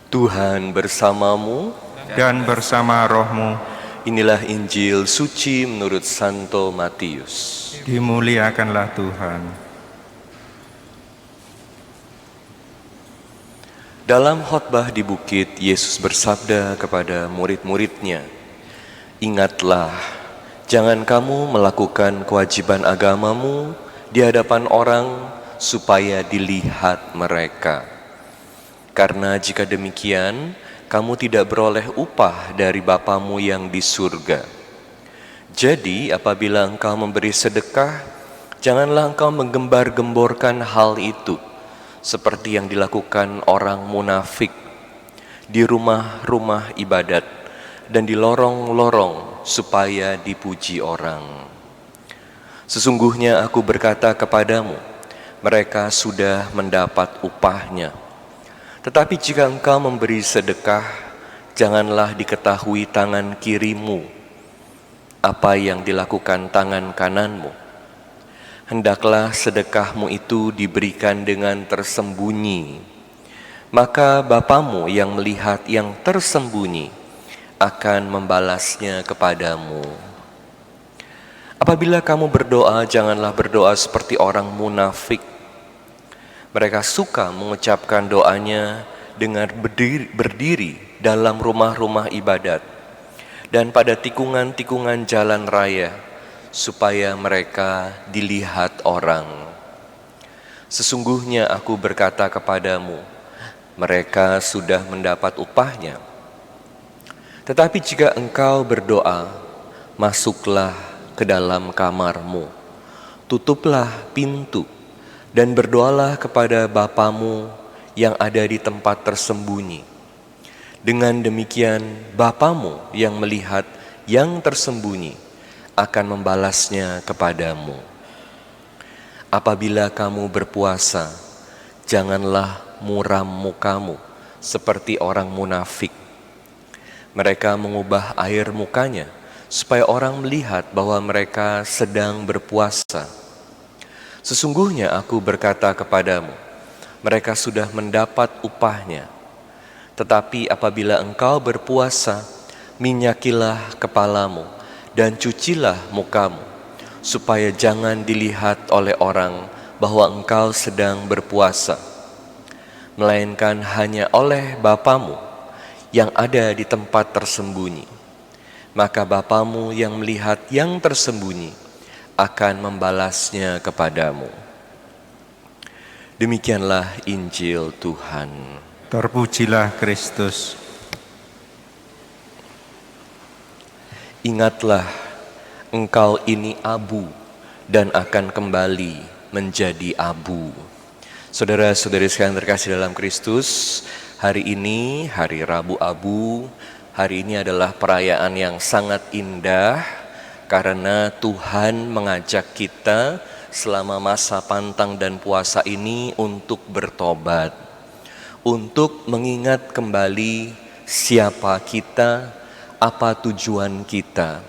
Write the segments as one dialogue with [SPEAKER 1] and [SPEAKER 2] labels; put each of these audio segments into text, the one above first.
[SPEAKER 1] Tuhan bersamamu.
[SPEAKER 2] Dan bersama rohmu.
[SPEAKER 1] Inilah Injil suci menurut Santo Matius.
[SPEAKER 2] Dimuliakanlah Tuhan.
[SPEAKER 1] Dalam khotbah di bukit, Yesus bersabda kepada murid-muridnya, "Ingatlah, jangan kamu melakukan kewajiban agamamu di hadapan orang supaya dilihat mereka. Karena jika demikian, kamu tidak beroleh upah dari Bapamu yang di surga. Jadi apabila engkau memberi sedekah, janganlah engkau menggembar-gemborkan hal itu, seperti yang dilakukan orang munafik di rumah-rumah ibadat dan di lorong-lorong supaya dipuji orang. Sesungguhnya aku berkata kepadamu, mereka sudah mendapat upahnya. Tetapi jika engkau memberi sedekah, janganlah diketahui tangan kirimu apa yang dilakukan tangan kananmu. Hendaklah sedekahmu itu diberikan dengan tersembunyi. Maka Bapamu yang melihat yang tersembunyi akan membalasnya kepadamu. Apabila kamu berdoa, janganlah berdoa seperti orang munafik. Mereka suka mengucapkan doanya dengan berdiri dalam rumah-rumah ibadat dan pada tikungan-tikungan jalan raya, supaya mereka dilihat orang. Sesungguhnya aku berkata kepadamu, mereka sudah mendapat upahnya. Tetapi jika engkau berdoa, masuklah ke dalam kamarmu, tutuplah pintu, dan berdoalah kepada Bapamu yang ada di tempat tersembunyi. Dengan demikian, Bapamu yang melihat yang tersembunyi akan membalasnya kepadamu. Apabila kamu berpuasa, janganlah muram mukamu seperti orang munafik. Mereka mengubah air mukanya supaya orang melihat bahwa mereka sedang berpuasa. Sesungguhnya aku berkata kepadamu, mereka sudah mendapat upahnya. Tetapi apabila engkau berpuasa, minyakilah kepalamu dan cucilah mukamu, supaya jangan dilihat oleh orang bahwa engkau sedang berpuasa, melainkan hanya oleh Bapamu yang ada di tempat tersembunyi. Maka Bapamu yang melihat yang tersembunyi akan membalasnya kepadamu." Demikianlah Injil Tuhan.
[SPEAKER 2] Terpujilah Kristus.
[SPEAKER 1] Ingatlah, engkau ini abu dan akan kembali menjadi abu. Saudara-saudari sekalian terkasih dalam Kristus, hari ini hari Rabu Abu. Hari ini adalah perayaan yang sangat indah karena Tuhan mengajak kita selama masa pantang dan puasa ini untuk bertobat, untuk mengingat kembali siapa kita, apa tujuan kita.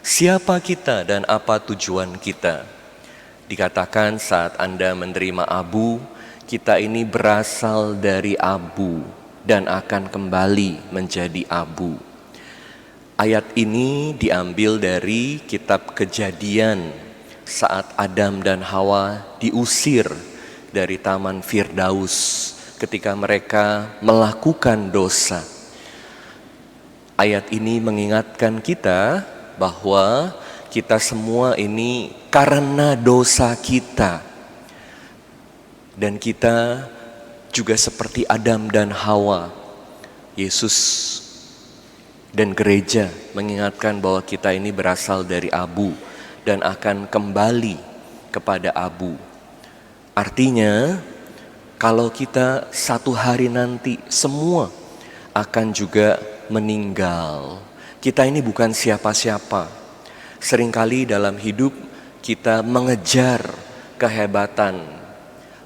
[SPEAKER 1] Siapa kita dan apa tujuan kita? Dikatakan saat Anda menerima abu, kita ini berasal dari abu dan akan kembali menjadi abu. Ayat ini diambil dari kitab Kejadian saat Adam dan Hawa diusir dari Taman Firdaus ketika mereka melakukan dosa. Ayat ini mengingatkan kita bahwa kita semua ini karena dosa kita. Dan kita juga seperti Adam dan Hawa. Yesus dan gereja mengingatkan bahwa kita ini berasal dari abu dan akan kembali kepada abu. Artinya, kalau kita satu hari nanti semua akan juga meninggal. Kita ini bukan siapa-siapa. Seringkali dalam hidup kita mengejar kehebatan.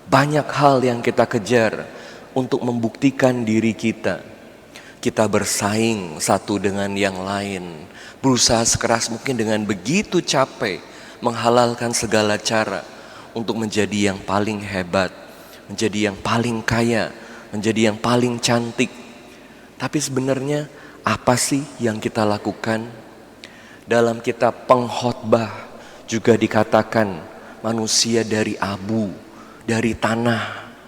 [SPEAKER 1] Banyak hal yang kita kejar untuk membuktikan diri kita. Kita bersaing satu dengan yang lain, berusaha sekeras mungkin dengan begitu capek, menghalalkan segala cara untuk menjadi yang paling hebat, menjadi yang paling kaya, menjadi yang paling cantik, Tapi sebenarnya apa sih yang kita lakukan? Dalam kitab Pengkhotbah juga dikatakan manusia dari abu, dari tanah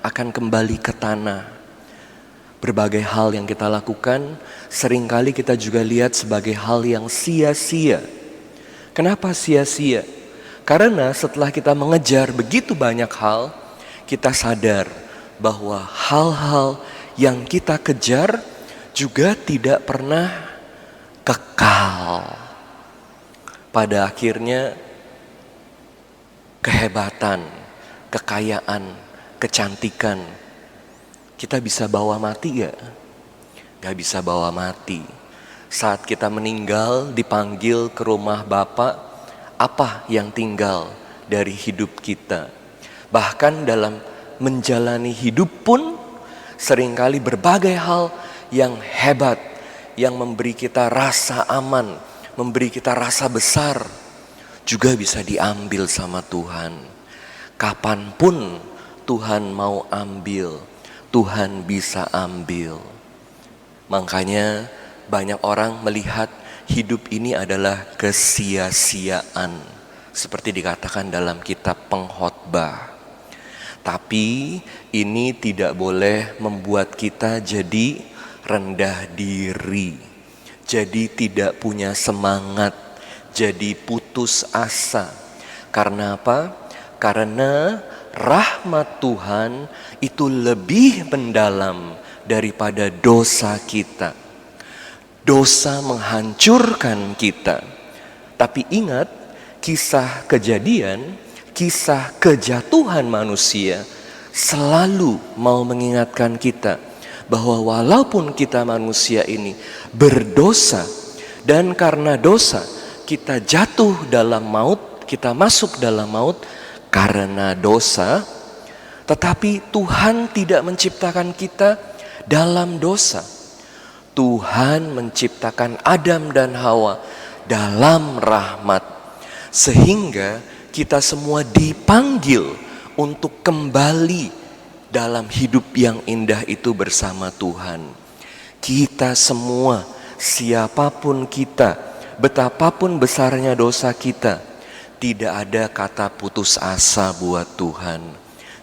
[SPEAKER 1] akan kembali ke tanah. Berbagai hal yang kita lakukan seringkali kita juga lihat sebagai hal yang sia-sia. Kenapa sia-sia? Karena setelah kita mengejar begitu banyak hal, kita sadar bahwa hal-hal yang kita kejar juga tidak pernah kekal. Pada akhirnya kehebatan, kekayaan, kecantikan, kita bisa bawa mati gak? Gak bisa bawa mati. Saat kita meninggal dipanggil ke rumah Bapa, apa yang tinggal dari hidup kita? Bahkan dalam menjalani hidup pun seringkali berbagai hal yang hebat, yang memberi kita rasa aman, memberi kita rasa besar, juga bisa diambil sama Tuhan. Kapanpun Tuhan mau ambil, Tuhan bisa ambil. Makanya banyak orang melihat hidup ini adalah kesia-siaan, seperti dikatakan dalam kitab Pengkhotbah. Tapi ini tidak boleh membuat kita jadi rendah diri, jadi tidak punya semangat, jadi putus asa. Karena apa? Karena rahmat Tuhan itu lebih mendalam daripada dosa kita. Dosa menghancurkan kita. Tapi ingat, kisah kejadian, kisah kejatuhan manusia selalu mau mengingatkan kita bahwa walaupun kita manusia ini berdosa, dan karena dosa kita jatuh dalam maut, kita masuk dalam maut karena dosa, tetapi Tuhan tidak menciptakan kita dalam dosa. Tuhan menciptakan Adam dan Hawa dalam rahmat, sehingga kita semua dipanggil untuk kembali dalam hidup yang indah itu bersama Tuhan. Kita semua, siapapun kita, betapapun besarnya dosa kita, tidak ada kata putus asa buat Tuhan.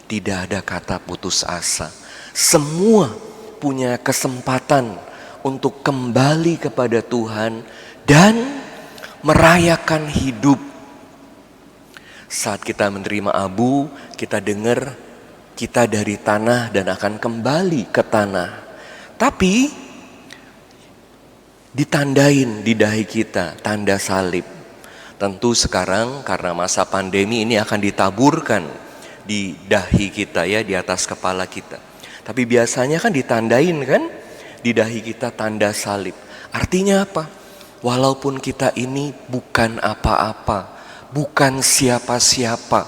[SPEAKER 1] Tidak ada kata putus asa. Semua punya kesempatan untuk kembali kepada Tuhan dan merayakan hidup. Saat kita menerima abu, kita dengar kita dari tanah dan akan kembali ke tanah. Tapi ditandain di dahi kita tanda salib. Tentu sekarang karena masa pandemi ini akan ditaburkan di dahi kita ya, di atas kepala kita. Tapi biasanya kan ditandain kan di dahi kita tanda salib. Artinya apa? Walaupun kita ini bukan apa-apa, bukan siapa-siapa,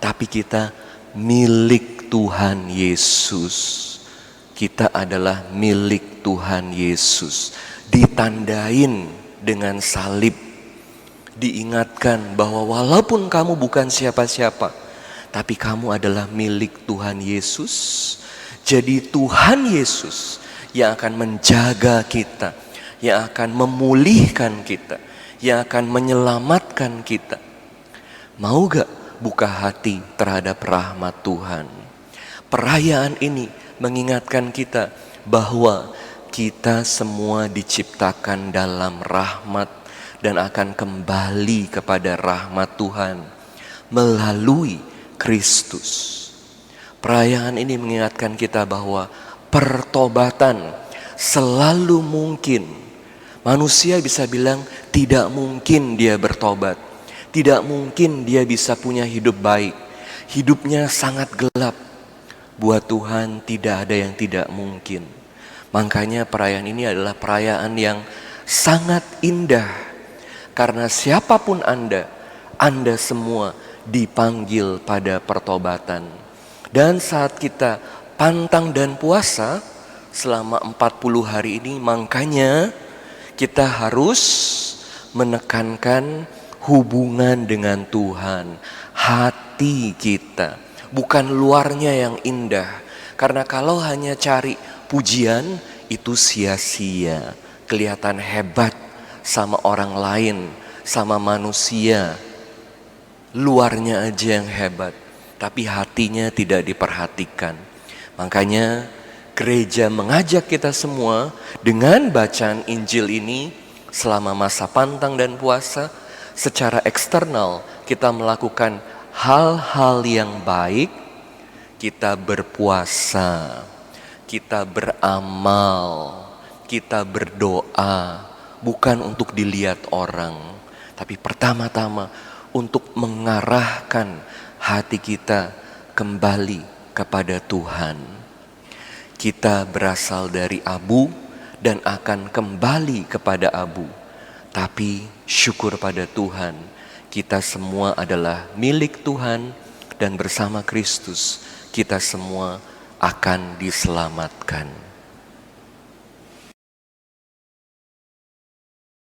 [SPEAKER 1] tapi kita milik Tuhan Yesus. Kita adalah milik Tuhan Yesus. Ditandain dengan salib. Diingatkan bahwa walaupun kamu bukan siapa-siapa, tapi kamu adalah milik Tuhan Yesus. Jadi Tuhan Yesus yang akan menjaga kita, yang akan memulihkan kita, yang akan menyelamatkan kita. Mau gak buka hati terhadap rahmat Tuhan? Perayaan ini mengingatkan kita bahwa kita semua diciptakan dalam rahmat dan akan kembali kepada rahmat Tuhan melalui Kristus. Perayaan ini mengingatkan kita bahwa pertobatan selalu mungkin. Manusia bisa bilang tidak mungkin dia bertobat. Tidak mungkin dia bisa punya hidup baik. Hidupnya sangat gelap. Buat Tuhan tidak ada yang tidak mungkin. Makanya perayaan ini adalah perayaan yang sangat indah. Karena siapapun Anda semua dipanggil pada pertobatan. Dan saat kita pantang dan puasa selama 40 hari ini, makanya kita harus menekankan hubungan dengan Tuhan, hati kita, bukan luarnya yang indah. Karena kalau hanya cari pujian, itu sia-sia, kelihatan hebat sama orang lain, sama manusia. Luarnya aja yang hebat, tapi hatinya tidak diperhatikan. Makanya gereja mengajak kita semua dengan bacaan Injil ini selama masa pantang dan puasa, secara eksternal kita melakukan hal-hal yang baik, kita berpuasa, kita beramal, kita berdoa, bukan untuk dilihat orang, tapi pertama-tama untuk mengarahkan hati kita kembali kepada Tuhan. Kita berasal dari abu dan akan kembali kepada abu. Tapi syukur pada Tuhan, kita semua adalah milik Tuhan dan bersama Kristus kita semua akan diselamatkan.